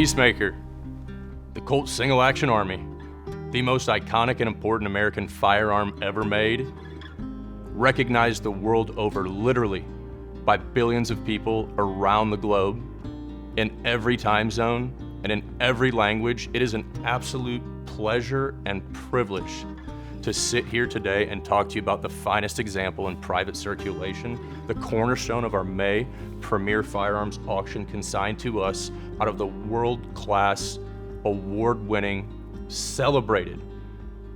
Peacemaker, the Colt Single Action Army, the most iconic and important American firearm ever made, recognized the world over literally by billions of people around the globe, in every time zone and in every language. It is an absolute pleasure and privilege to sit here today and talk to you about the finest example in private circulation, the cornerstone of our May premier firearms auction consigned to us out of the world-class, award-winning, celebrated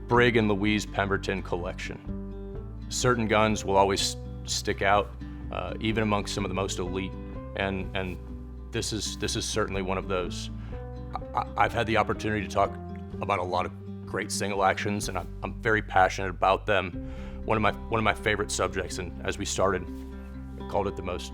Brig and Louise Pemberton Collection. Certain guns will always stick out, even amongst some of the most elite, and this is certainly one of those. I've had the opportunity to talk about a lot of great single actions, and I'm very passionate about them. One of my favorite subjects, and as we started, I called it the most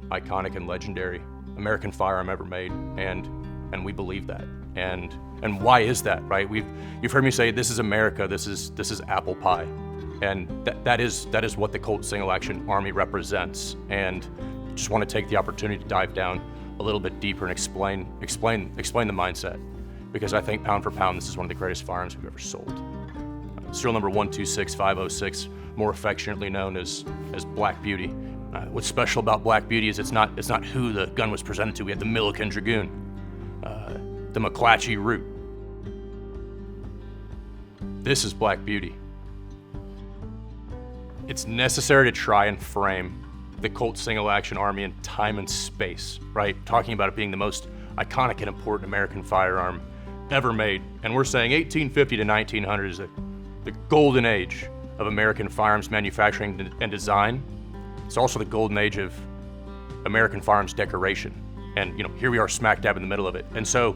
iconic and legendary American firearm ever made, and we believe that. And why is that, right? You've heard me say this is America, this is apple pie, and that is what the Colt Single Action Army represents. And just want to take the opportunity to dive down a little bit deeper and explain the mindset, because I think pound for pound, this is one of the greatest firearms we've ever sold. Serial number 126506, more affectionately known as Black Beauty. What's special about Black Beauty is it's not who the gun was presented to. We had the Milliken Dragoon, the McClatchy Root. This is Black Beauty. It's necessary to try and frame the Colt Single Action Army in time and space, right? Talking about it being the most iconic and important American firearm ever made. And we're saying 1850 to 1900 is the golden age of American firearms manufacturing and design. It's also the golden age of American firearms decoration. And here we are smack dab in the middle of it. And so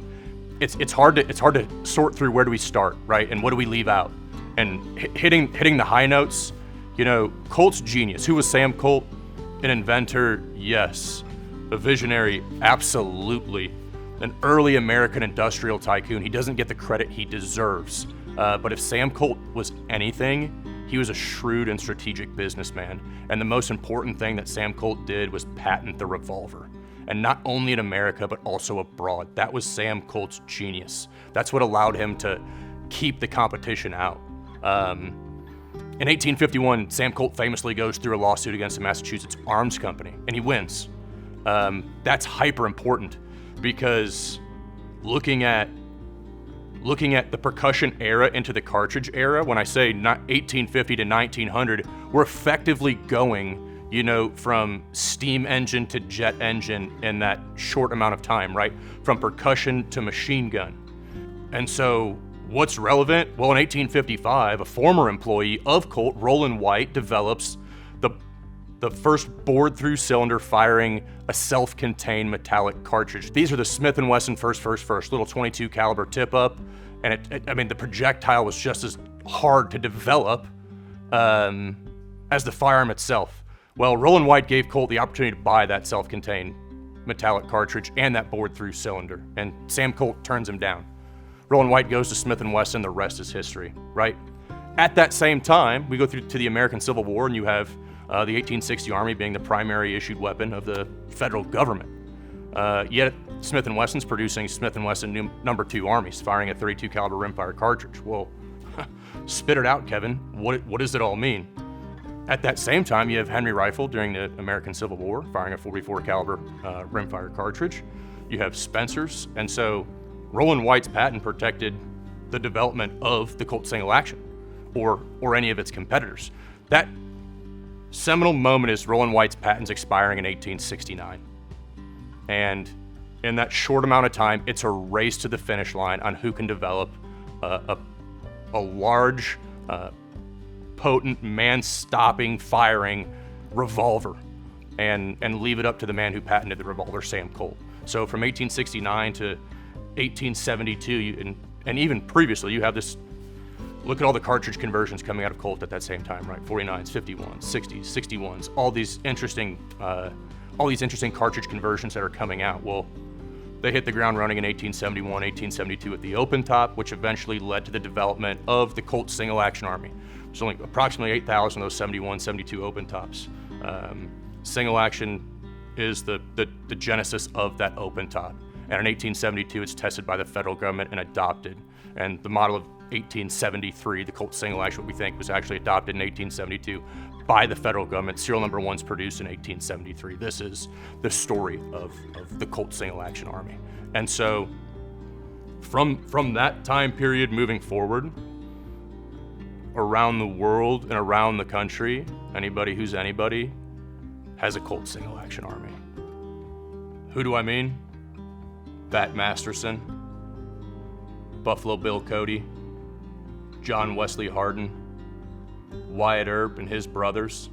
it's hard to sort through where do we start, right? And what do we leave out? And hitting the high notes, Colt's genius. Who was Sam Colt? An inventor, yes. A visionary, absolutely. An early American industrial tycoon. He doesn't get the credit he deserves. But if Sam Colt was anything, he was a shrewd and strategic businessman. And the most important thing that Sam Colt did was patent the revolver. And not only in America, but also abroad. That was Sam Colt's genius. That's what allowed him to keep the competition out. In 1851, Sam Colt famously goes through a lawsuit against the Massachusetts Arms Company, and he wins. That's hyper important, because looking at the percussion era into the cartridge era, when I say 1850 to 1900, we're effectively going, from steam engine to jet engine in that short amount of time, right? From percussion to machine gun. And so what's relevant? Well, in 1855, a former employee of Colt, Roland White, develops the first bored-through cylinder firing a self-contained metallic cartridge. These are the Smith & Wesson first, little 22 caliber tip-up, and the projectile was just as hard to develop as the firearm itself. Well, Roland White gave Colt the opportunity to buy that self-contained metallic cartridge and that bored-through cylinder, and Sam Colt turns him down. Roland White goes to Smith & Wesson, the rest is history, right? At that same time, we go through to the American Civil War, and you have the 1860 Army being the primary issued weapon of the federal government. Yet Smith & Wesson's producing Smith & Wesson number 2 armies, firing a 32 caliber rimfire cartridge. Well, spit it out, Kevin. What does it all mean? At that same time, you have Henry Rifle during the American Civil War, firing a 44 caliber rimfire cartridge. You have Spencer's, and so Roland White's patent protected the development of the Colt Single Action, or any of its competitors. That seminal moment is Roland White's patents expiring in 1869. And in that short amount of time, it's a race to the finish line on who can develop a large, potent, man-stopping, firing revolver and leave it up to the man who patented the revolver, Sam Colt. So from 1869 to 1872, and even previously, you have this. Look at all the cartridge conversions coming out of Colt at that same time, right? 49s, 51s, 60s, 61s, all these interesting cartridge conversions that are coming out. Well, they hit the ground running in 1871, 1872 at the open top, which eventually led to the development of the Colt Single Action Army. There's only approximately 8,000 of those 71, 72 open tops. Single action is the genesis of that open top. And in 1872, it's tested by the federal government and adopted. And the model of 1873, the Colt Single Action, what we think was actually adopted in 1872 by the federal government. Serial number 1's produced in 1873. This is the story of the Colt Single Action Army. And so from that time period moving forward, around the world and around the country, anybody who's anybody has a Colt Single Action Army. Who do I mean? Bat Masterson, Buffalo Bill Cody, John Wesley Hardin, Wyatt Earp and his brothers,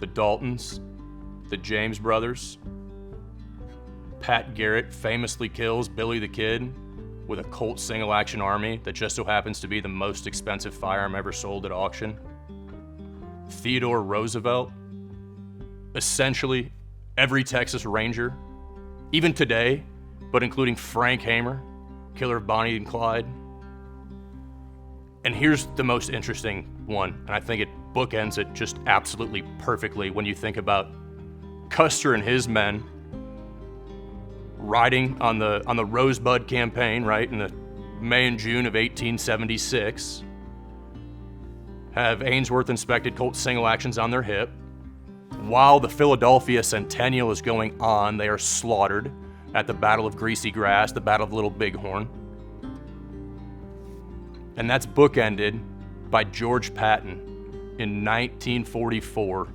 the Daltons, the James brothers. Pat Garrett famously kills Billy the Kid with a Colt Single Action Army that just so happens to be the most expensive firearm ever sold at auction. Theodore Roosevelt, essentially every Texas Ranger, even today, but including Frank Hamer, killer of Bonnie and Clyde. And here's the most interesting one, and I think it bookends it just absolutely perfectly when you think about Custer and his men riding on the Rosebud campaign, right, in the May and June of 1876, have Ainsworth inspected Colt Single Actions on their hip. While the Philadelphia Centennial is going on, they are slaughtered at the Battle of Greasy Grass, the Battle of Little Bighorn. And that's bookended by George Patton in 1944,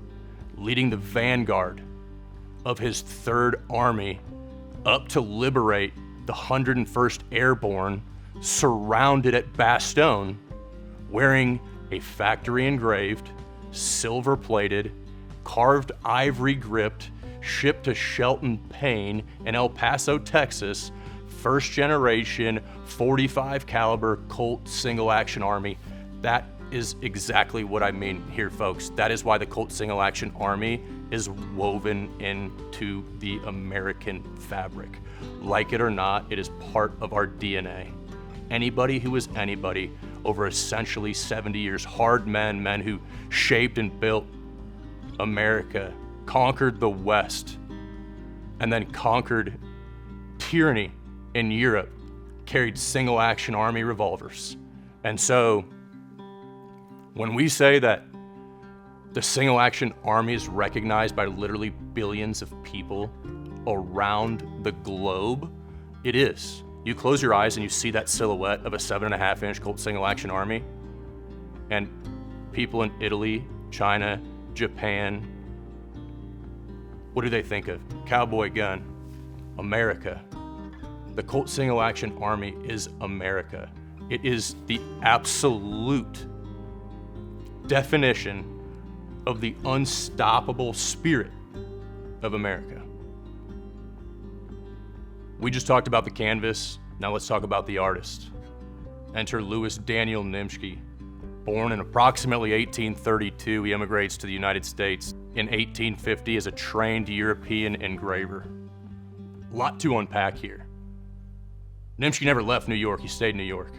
leading the vanguard of his Third Army up to liberate the 101st Airborne, surrounded at Bastogne, wearing a factory-engraved, silver-plated, carved ivory-gripped, shipped to Shelton Payne in El Paso, Texas, first-generation 45 caliber Colt Single Action Army. That is exactly what I mean here, folks. That is why the Colt Single Action Army is woven into the American fabric. Like it or not, it is part of our DNA. Anybody who is anybody over essentially 70 years, hard men who shaped and built America, conquered the West, and then conquered tyranny in Europe, carried Single Action Army revolvers. And so when we say that the Single Action Army is recognized by literally billions of people around the globe, it is. You close your eyes and you see that silhouette of a 7.5-inch Colt Single Action Army, and people in Italy, China, Japan, what do they think of? Cowboy gun, America. The Colt Single Action Army is America. It is the absolute definition of the unstoppable spirit of America. We just talked about the canvas. Now let's talk about the artist. Enter Louis Daniel Nimschke. Born in approximately 1832, he immigrates to the United States in 1850 as a trained European engraver. A lot to unpack here. Nimschke never left New York, he stayed in New York.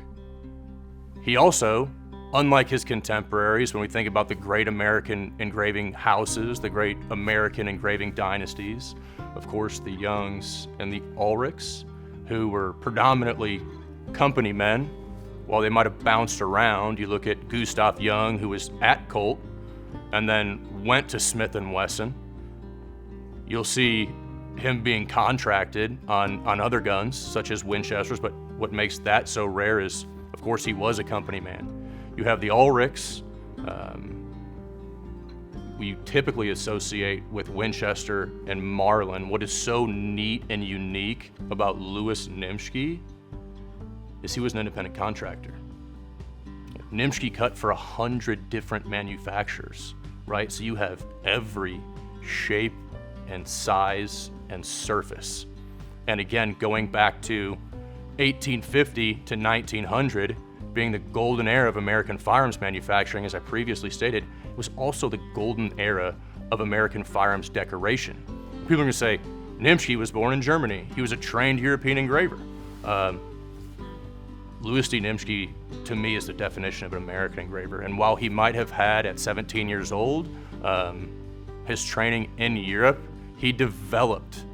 He also, unlike his contemporaries, when we think about the great American engraving houses, the great American engraving dynasties, of course, the Youngs and the Ulrichs, who were predominantly company men, while they might have bounced around. You look at Gustav Young, who was at Colt, and then went to Smith & Wesson. You'll see him being contracted on other guns, such as Winchesters, but what makes that so rare is, of course, he was a company man. You have the Ulrichs, we typically associate with Winchester and Marlin. What is so neat and unique about Louis Nimschke is he was an independent contractor. Nimschke cut for 100 different manufacturers, right? So you have every shape and size and surface. And again, going back to 1850 to 1900, being the golden era of American firearms manufacturing, as I previously stated, it was also the golden era of American firearms decoration. People are gonna say, Nimschke was born in Germany. He was a trained European engraver. Louis D. Nimschke, to me, is the definition of an American engraver. And while he might have had, at 17 years old, his training in Europe, he developed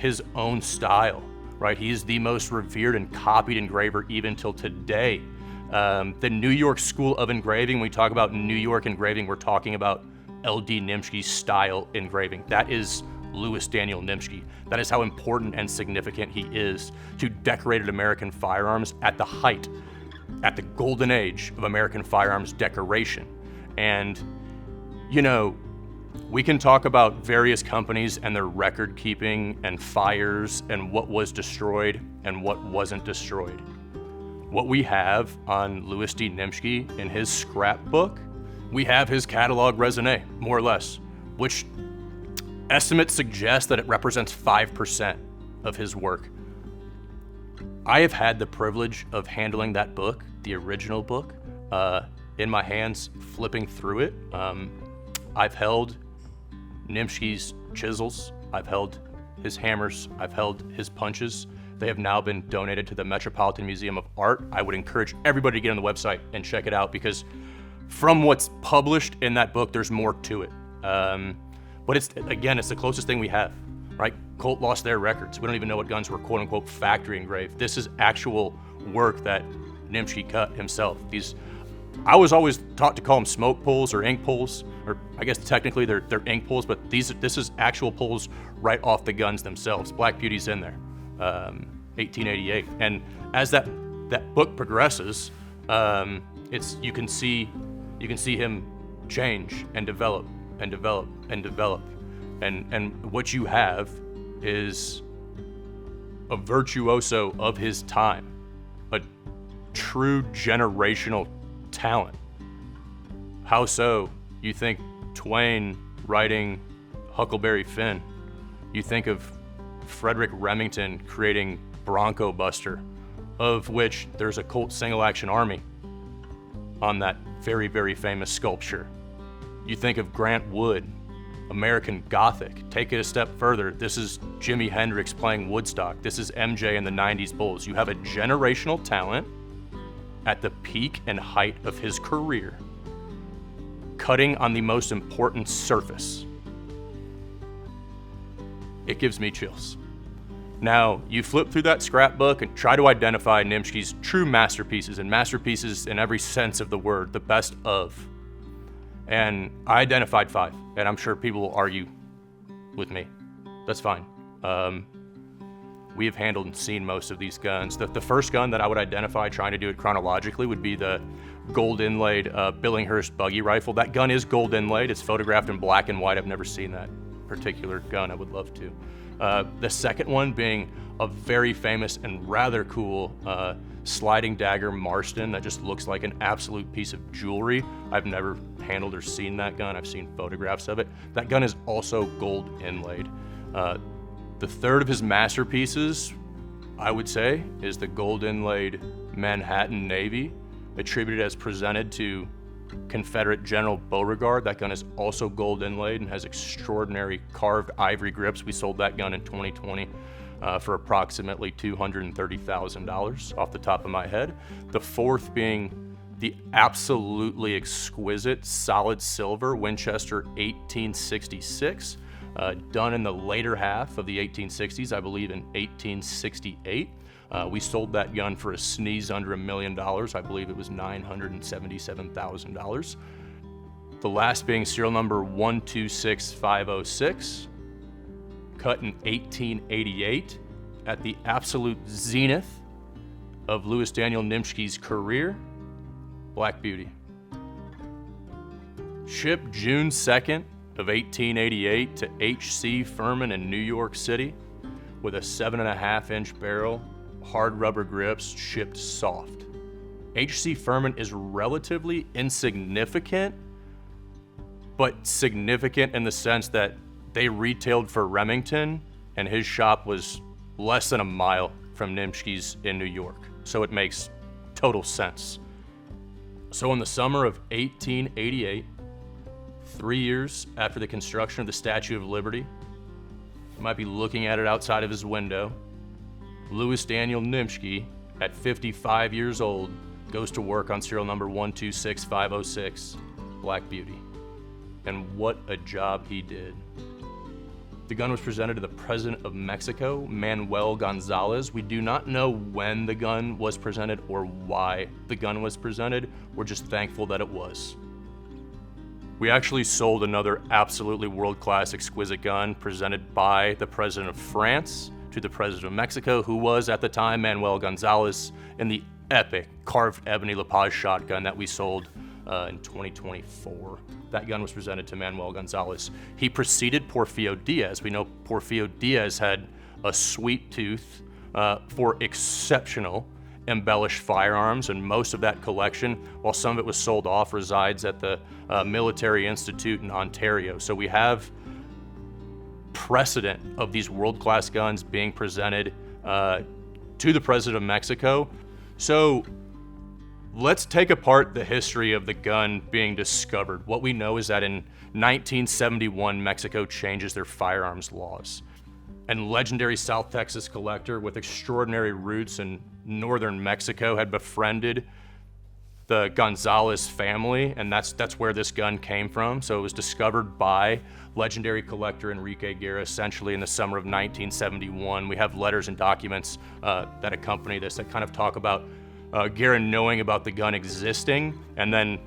his own style, right? He's the most revered and copied engraver even till today. The New York School of Engraving, when we talk about New York engraving, we're talking about L.D. Nimschke's style engraving. That is Louis Daniel Nimschke. That is how important and significant he is to decorated American firearms at the height, at the golden age of American firearms decoration. And, you know, we can talk about various companies and their record keeping and fires and what was destroyed and what wasn't destroyed. What we have on Louis D. Nimschke in his scrapbook, we have his catalog raisonné, more or less, which estimates suggest that it represents 5% of his work. I have had the privilege of handling that book, the original book, in my hands, flipping through it. I've held Nimschke's chisels, I've held his hammers, I've held his punches. They have now been donated to the Metropolitan Museum of Art. I would encourage everybody to get on the website and check it out, because from what's published in that book, there's more to it. But it's the closest thing we have, right? Colt lost their records. We don't even know what guns were quote unquote factory engraved. This is actual work that Nimschke cut himself. I was always taught to call them smoke pulls or ink pulls, or I guess technically they're ink pulls, but this is actual pulls right off the guns themselves. Black Beauty's in there, 1888. And as that book progresses, you can see him change and develop and develop and develop. And what you have is a virtuoso of his time, a true generational talent. How so? You think Twain writing Huckleberry Finn. You think of Frederick Remington creating Bronco Buster, of which there's a Colt Single Action Army on that very, very famous sculpture. You think of Grant Wood, American Gothic. Take it a step further. This is Jimi Hendrix playing Woodstock. This is MJ in the 90s Bulls. You have a generational talent at the peak and height of his career, cutting on the most important surface. It gives me chills. Now, you flip through that scrapbook and try to identify Nimschke's true masterpieces, and masterpieces in every sense of the word, the best of. And I identified 5, and I'm sure people will argue with me. That's fine. We have handled and seen most of these guns. The first gun that I would identify, trying to do it chronologically, would be the gold inlaid Billinghurst buggy rifle. That gun is gold inlaid. It's photographed in black and white. I've never seen that particular gun. I would love to. The second one being a very famous and rather cool sliding dagger Marston that just looks like an absolute piece of jewelry. I've never handled or seen that gun. I've seen photographs of it. That gun is also gold inlaid. The third of his masterpieces, I would say, is the gold inlaid Manhattan Navy, attributed as presented to Confederate General Beauregard. That gun is also gold inlaid and has extraordinary carved ivory grips. We sold that gun in 2020 for approximately $230,000 off the top of my head. The fourth being the absolutely exquisite solid silver Winchester 1866. Done in the later half of the 1860s, I believe in 1868. We sold that gun for a sneeze under $1 million. I believe it was $977,000. The last being serial number 126506, cut in 1888 at the absolute zenith of Louis Daniel Nimschke's career, Black Beauty. Shipped June 2nd of 1888 to H.C. Furman in New York City with a 7.5-inch barrel, hard rubber grips, shipped soft. H.C. Furman is relatively insignificant, but significant in the sense that they retailed for Remington and his shop was less than a mile from Nimschke's in New York. So it makes total sense. So in the summer of 1888, 3 years after the construction of the Statue of Liberty, you might be looking at it outside of his window, Louis Daniel Nimschke, at 55 years old, goes to work on serial number 126506, Black Beauty. And what a job he did. The gun was presented to the President of Mexico, Manuel Gonzalez. We do not know when the gun was presented or why the gun was presented. We're just thankful that it was. We actually sold another absolutely world-class exquisite gun presented by the President of France to the President of Mexico, who was at the time Manuel Gonzalez, in the epic carved ebony La Paz shotgun that we sold in 2024. That gun was presented to Manuel Gonzalez. He preceded Porfirio Diaz. We know Porfirio Diaz had a sweet tooth for exceptional embellished firearms, and most of that collection, while some of it was sold off, resides at the Military Institute in Ontario. So we have precedent of these world-class guns being presented to the President of Mexico. So let's take apart the history of the gun being discovered. What we know is that in 1971, Mexico changes their firearms laws. And legendary South Texas collector with extraordinary roots in northern Mexico had befriended the Gonzalez family, and that's where this gun came from. So it was discovered by legendary collector Enrique Guerra essentially in the summer of 1971. We have letters and documents that accompany this that kind of talk about Guerra knowing about the gun existing, and then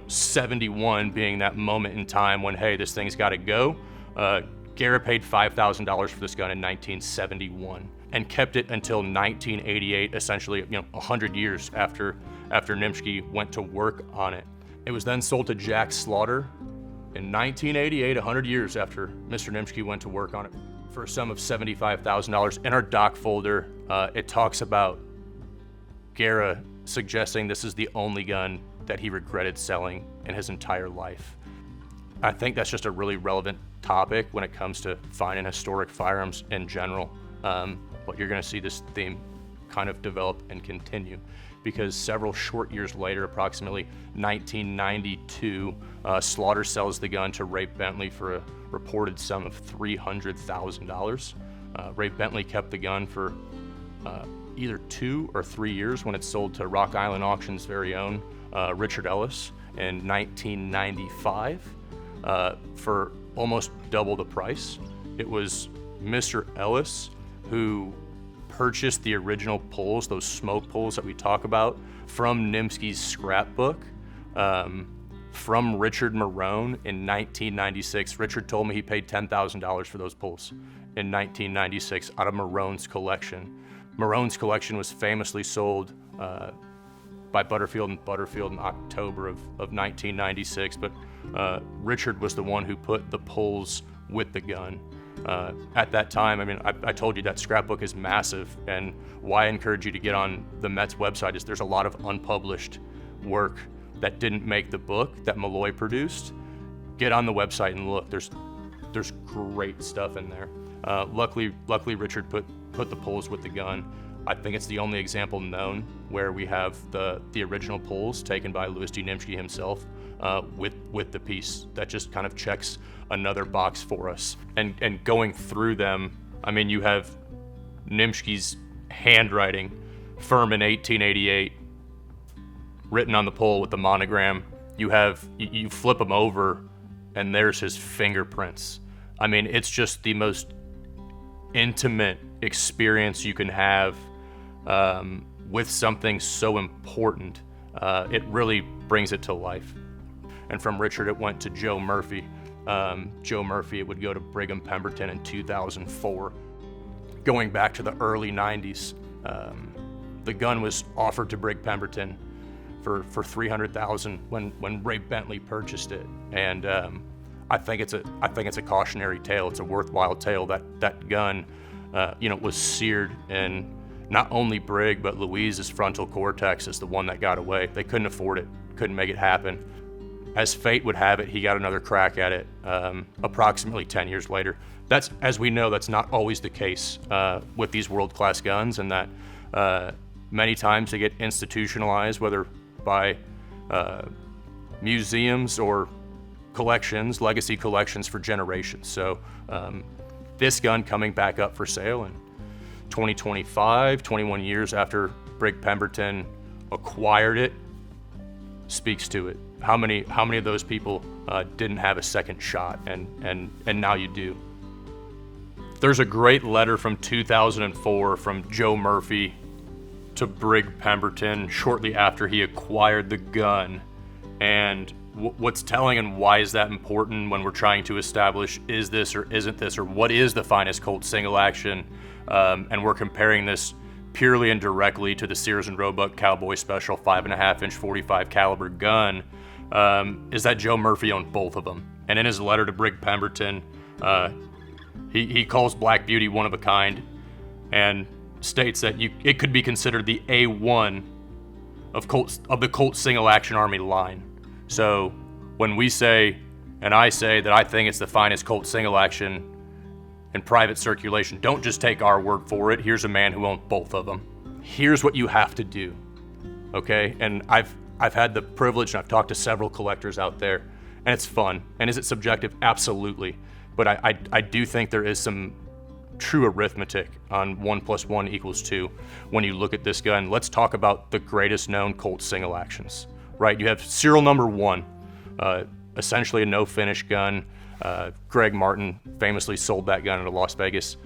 71 being that moment in time when, hey, this thing's got to go. Guerra paid $5,000 for this gun in 1971 and kept it until 1988, essentially 100 years after Nimschke went to work on it. It was then sold to Jack Slaughter in 1988, 100 years after Mr. Nimschke went to work on it, for a sum of $75,000. In our doc folder, it talks about Guerra suggesting this is the only gun that he regretted selling in his entire life. I think that's just a really relevant topic when it comes to fine and historic firearms in general. But you're going to see this theme kind of develop and continue, because several short years later, approximately 1992, Slaughter sells the gun to Ray Bentley for a reported sum of $300,000. Ray Bentley kept the gun for either 2 or 3 years when it's sold to Rock Island Auction's very own Richard Ellis in 1995 for almost double the price. It was Mr. Ellis who purchased the original pulls, those smoke pulls that we talk about, from Nimschke's scrapbook from Richard Marone in 1996. Richard told me he paid $10,000 for those pulls in 1996 out of Marone's collection. Marone's collection was famously sold by Butterfield and Butterfield in October of 1996, but Richard was the one who put the pulls with the gun. At that time, I told you that scrapbook is massive, and why I encourage you to get on the Met's website is there's a lot of unpublished work that didn't make the book that Malloy produced. Get on the website and look. There's great stuff in there. Luckily, Richard put the pulls with the gun. I think it's the only example known where we have the original pulls taken by Louis D. Nimschke himself with the piece. That just kind of checks another box for us. And going through them, you have Nimschke's handwriting, firm in 1888, written on the pull with the monogram. You flip them over, and there's his fingerprints. It's just the most intimate experience you can have with something so important. It really brings it to life. And from Richard, it went to Joe Murphy. Joe Murphy, it would go to Brigham Pemberton in 2004. Going back to the early 90s, the gun was offered to Brig Pemberton for $300,000 when Ray Bentley purchased it. And I think it's a cautionary tale. It's a worthwhile tale. That gun, was seared in not only Brig but Louise's frontal cortex is the one that got away. They couldn't afford it, couldn't make it happen. As fate would have it, he got another crack at it approximately 10 years later. As we know, that's not always the case with these world-class guns, and that many times they get institutionalized, whether by museums or collections, legacy collections for generations. So this gun coming back up for sale in 2025, 21 years after Brig Pemberton acquired it, speaks to it. How many of those people didn't have a second shot, and now you do. There's a great letter from 2004 from Joe Murphy to Brig Pemberton shortly after he acquired the gun. And what's telling and why is that important when we're trying to establish is this or isn't this, or what is the finest Colt single action? And we're comparing this purely and directly to the Sears and Roebuck Cowboy Special 5.5-inch 45 caliber gun, is that Joe Murphy owned both of them. And in his letter to Brig Pemberton, he calls Black Beauty one of a kind and states that it could be considered the A1 of the Colt Single Action Army line. So when we say, and I say that I think it's the finest Colt single action in private circulation, don't just take our word for it. Here's a man who owned both of them. Here's what you have to do, okay? And I've had the privilege, and I've talked to several collectors out there, and it's fun. And is it subjective? Absolutely. But I do think there is some true arithmetic on 1 + 1 = 2 when you look at this gun. Let's talk about the greatest known Colt single actions, right? You have serial number 1, essentially a no-finish gun. Greg Martin famously sold that gun at a Las Vegas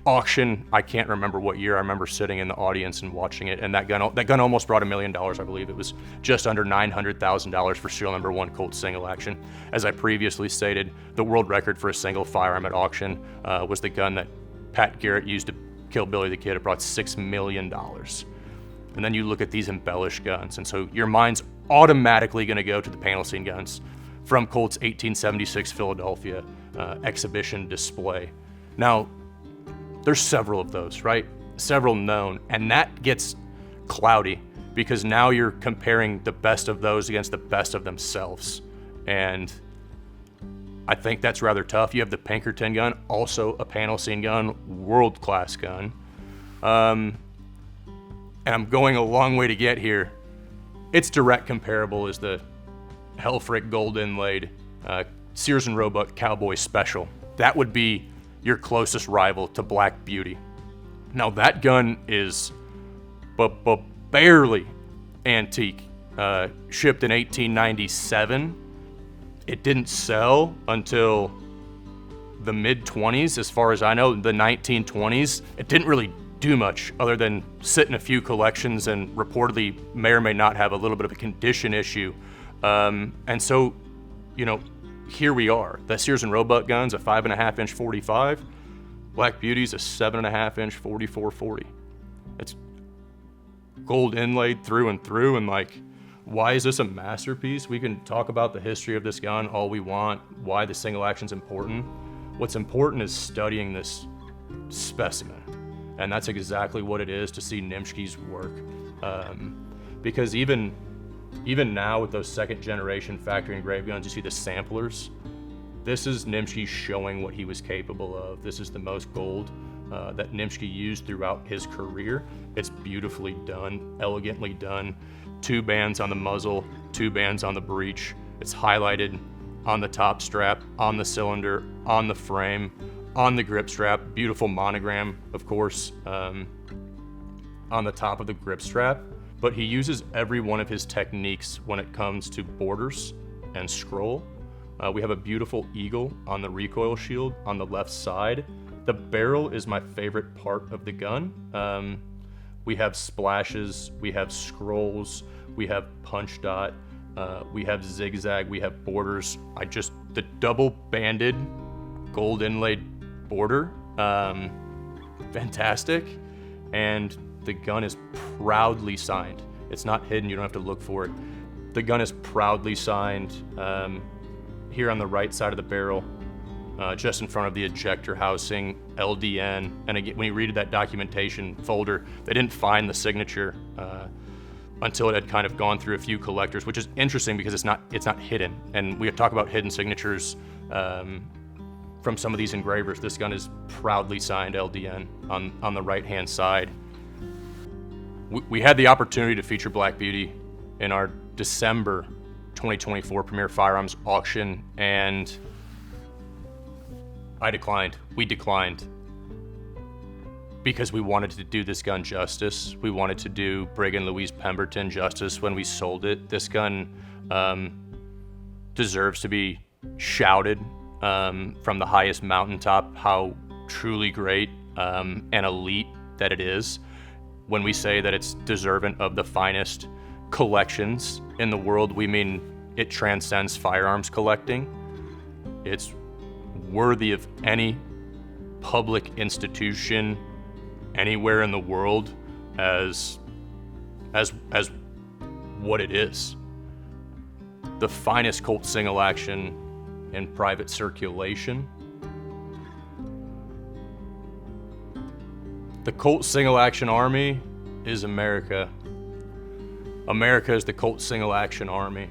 auction. I can't remember what year. I remember sitting in the audience and watching it, and that gun almost brought $1 million, I believe. It was just under $900,000 for serial number 1 Colt single action. As I previously stated, the world record for a single firearm at auction was the gun that Pat Garrett used to kill Billy the Kid. It brought $6 million. And then you look at these embellished guns, and so your mind's automatically going to go to the panel scene guns from Colt's 1876 Philadelphia exhibition display. Now, there's several of those, right? Several known, and that gets cloudy because now you're comparing the best of those against the best of themselves. And I think that's rather tough. You have the Pinkerton gun, also a panel scene gun, world-class gun. And I'm going a long way to get here. Its direct comparable is the Helfrich gold inlaid Sears and Roebuck Cowboy Special. That would be your closest rival to Black Beauty. Now that gun is barely antique. Shipped in 1897. It didn't sell until the mid-20s, as far as I know, the 1920s. It didn't really do much other than sit in a few collections and reportedly may or may not have a little bit of a condition issue. And so, here we are. The Sears and Roebuck gun's a 5.5-inch 45. Black Beauty's a 7.5-inch 44/40. It's gold inlaid through and through, and why is this a masterpiece? We can talk about the history of this gun all we want, why the single action's important. What's important is studying this specimen, and that's exactly what it is to see Nimschke's work. Because even now with those second generation factory engraved guns, you see the samplers. This is Nimschke showing what he was capable of. This is the most gold that Nimschke used throughout his career. It's beautifully done, elegantly done. 2 bands on the muzzle, 2 bands on the breech. It's highlighted on the top strap, on the cylinder, on the frame, on the grip strap. Beautiful monogram, of course, on the top of the grip strap. But he uses every one of his techniques when it comes to borders and scroll. We have a beautiful eagle on the recoil shield on the left side. The barrel is my favorite part of the gun. We have splashes, we have scrolls, we have punch dot, we have zigzag, we have borders. The double banded gold inlaid border, fantastic. And the gun is proudly signed. It's not hidden, you don't have to look for it. The gun is proudly signed here on the right side of the barrel, just in front of the ejector housing, LDN. And again, when you read that documentation folder, they didn't find the signature until it had kind of gone through a few collectors, which is interesting because it's not hidden. And we talk about hidden signatures from some of these engravers. This gun is proudly signed LDN on the right-hand side. We had the opportunity to feature Black Beauty in our December 2024 Premier Firearms auction, and we declined because we wanted to do this gun justice. We wanted to do Brig and Louise Pemberton justice when we sold it. This gun deserves to be shouted from the highest mountaintop how truly great and elite that it is, when we say that it's deserving of the finest collections in the world, we mean it transcends firearms collecting. It's worthy of any public institution anywhere in the world as what it is. The finest Colt Single Action in private circulation. The Colt Single Action Army is America. America is the Colt Single Action Army.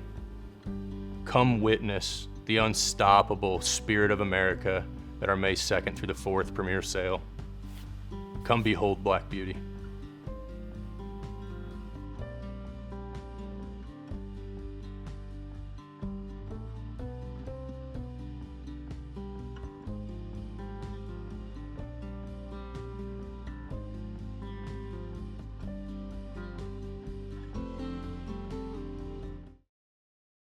Come witness the unstoppable spirit of America at our May 2nd through the 4th premiere sale. Come behold Black Beauty.